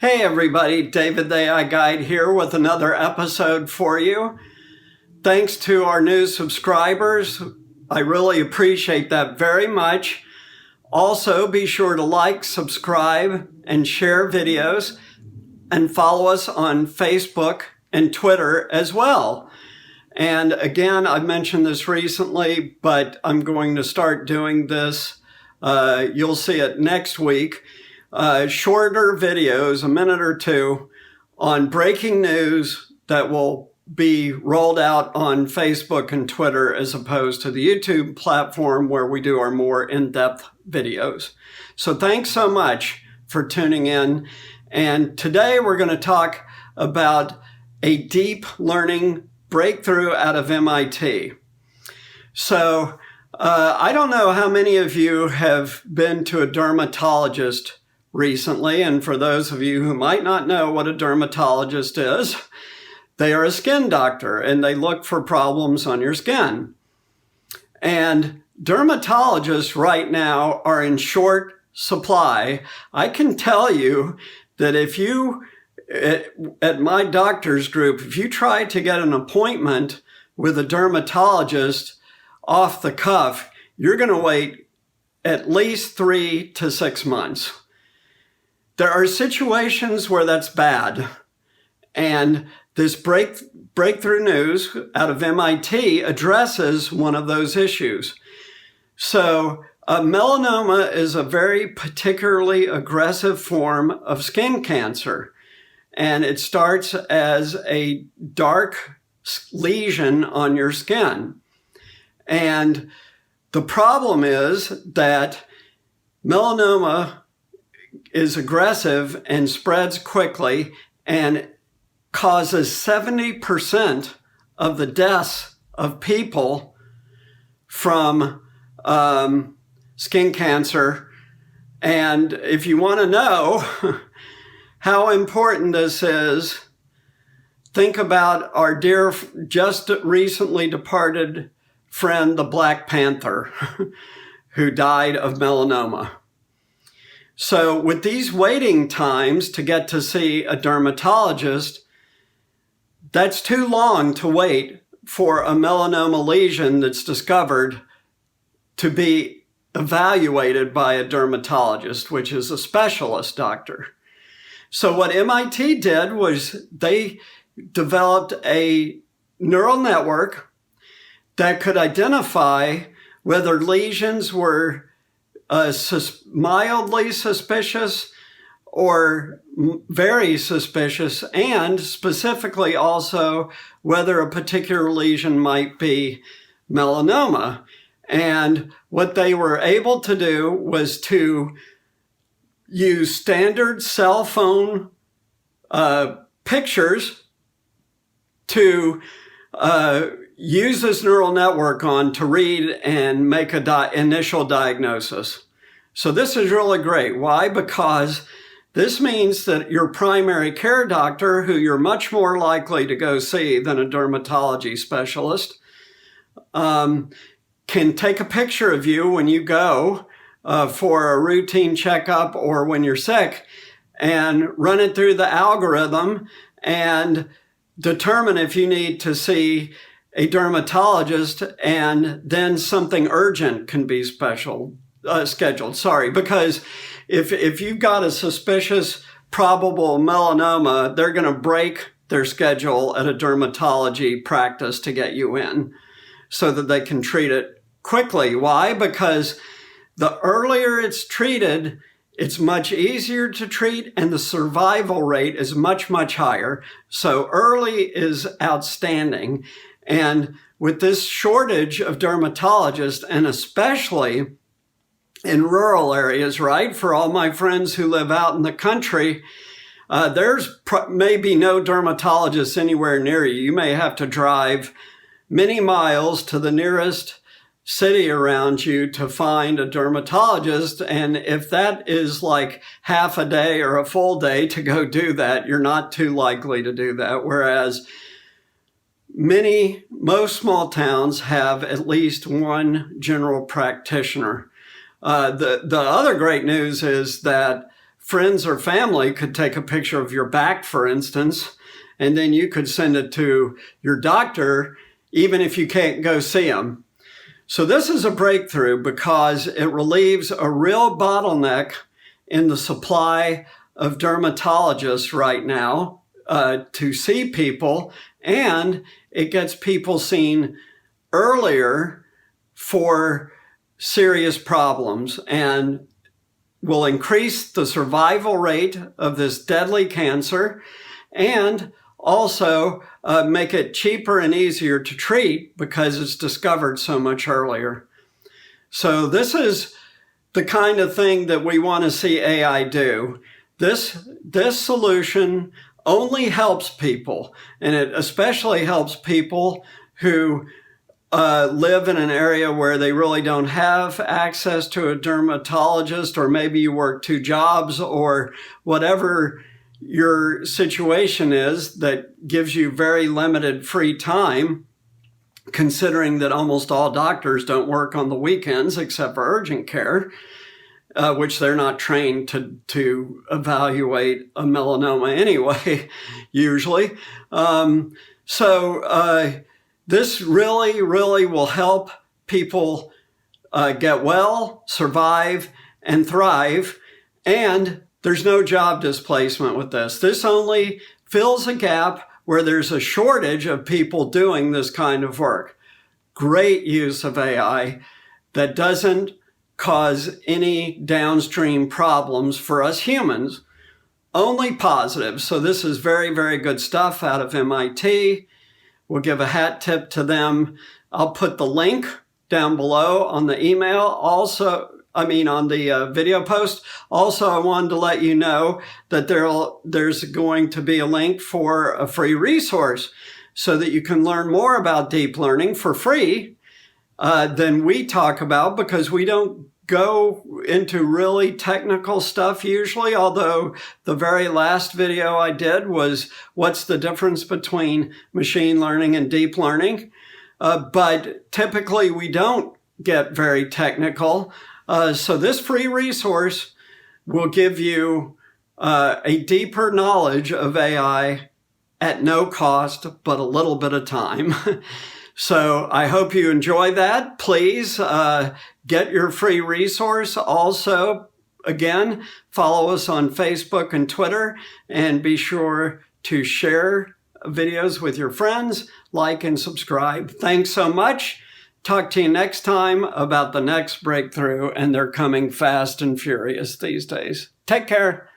Hey everybody, David the AI Guide here with another episode for you. Thanks to our new subscribers. I really appreciate that very much. Also, be sure to like, subscribe, and share videos, and follow us on Facebook and Twitter as well. And again, I mentioned this recently, but I'm going to start doing this. You'll see it next week. Shorter videos, a minute or two, on breaking news that will be rolled out on Facebook and Twitter as opposed to the YouTube platform where we do our more in-depth videos. So thanks so much for tuning in. And today we're going to talk about a deep learning breakthrough out of MIT. So I don't know how many of you have been to a dermatologist recently, and for those of you who might not know what a dermatologist is, they are a skin doctor and they look for problems on your skin. And dermatologists right now are in short supply. I can tell you that if you, at my doctor's group, if you try to get an appointment with a dermatologist off the cuff, you're going to wait at least 3 to 6 months. There are situations where that's bad, and this breakthrough news out of MIT addresses one of those issues. So melanoma is a very particularly aggressive form of skin cancer, and it starts as a dark lesion on your skin. And the problem is that melanoma is aggressive and spreads quickly and causes 70% of the deaths of people from skin cancer. And if you want to know how important this is, think about our dear, just recently departed friend, the Black Panther, who died of melanoma. So with these waiting times to get to see a dermatologist, that's too long to wait for a melanoma lesion that's discovered to be evaluated by a dermatologist, which is a specialist doctor. So what MIT did was they developed a neural network that could identify whether lesions were mildly suspicious or very suspicious, and specifically also whether a particular lesion might be melanoma. And what they were able to do was to use standard cell phone pictures to use this neural network on to read and make a initial diagnosis. So this is really great. Why? Because this means that your primary care doctor, who you're much more likely to go see than a dermatology specialist, can take a picture of you when you go for a routine checkup or when you're sick and run it through the algorithm and determine if you need to see a dermatologist, and then something urgent can be scheduled. Because if you've got a suspicious probable melanoma, they're going to break their schedule at a dermatology practice to get you in so that they can treat it quickly. Why? Because the earlier it's treated, it's much easier to treat, and the survival rate is much, much higher. So early is outstanding. And with this shortage of dermatologists, and especially in rural areas, right? For all my friends who live out in the country, there's maybe no dermatologist anywhere near you. You may have to drive many miles to the nearest city around you to find a dermatologist. And if that is like half a day or a full day to go do that, you're not too likely to do that. Whereas most small towns have at least one general practitioner. The other great news is that friends or family could take a picture of your back, for instance, and then you could send it to your doctor, even if you can't go see them. So this is a breakthrough because it relieves a real bottleneck in the supply of dermatologists right now to see people, and it gets people seen earlier for serious problems and will increase the survival rate of this deadly cancer and also make it cheaper and easier to treat because it's discovered so much earlier. So this is the kind of thing that we want to see AI do. This solution only helps people, and it especially helps people who live in an area where they really don't have access to a dermatologist, or maybe you work 2 jobs, or whatever your situation is that gives you very limited free time, considering that almost all doctors don't work on the weekends except for urgent care, which they're not trained to evaluate a melanoma anyway, usually. This really will help people get well, survive, and thrive. And there's no job displacement with this. This only fills a gap where there's a shortage of people doing this kind of work. Great use of AI that doesn't cause any downstream problems for us humans, only positive. So this is very, very good stuff out of MIT. We'll give a hat tip to them. I'll put the link down below on the email. Also, on the video post. Also, I wanted to let you know that there's going to be a link for a free resource so that you can learn more about deep learning for free than we talk about, because we don't go into really technical stuff usually, although the very last video I did was what's the difference between machine learning and deep learning. But typically we don't get very technical. So this free resource will give you a deeper knowledge of AI at no cost, but a little bit of time. So I hope you enjoy that. Please get your free resource. Also, again, follow us on Facebook and Twitter, and be sure to share videos with your friends, like and subscribe. Thanks so much. Talk to you next time about the next breakthrough, and they're coming fast and furious these days. Take care.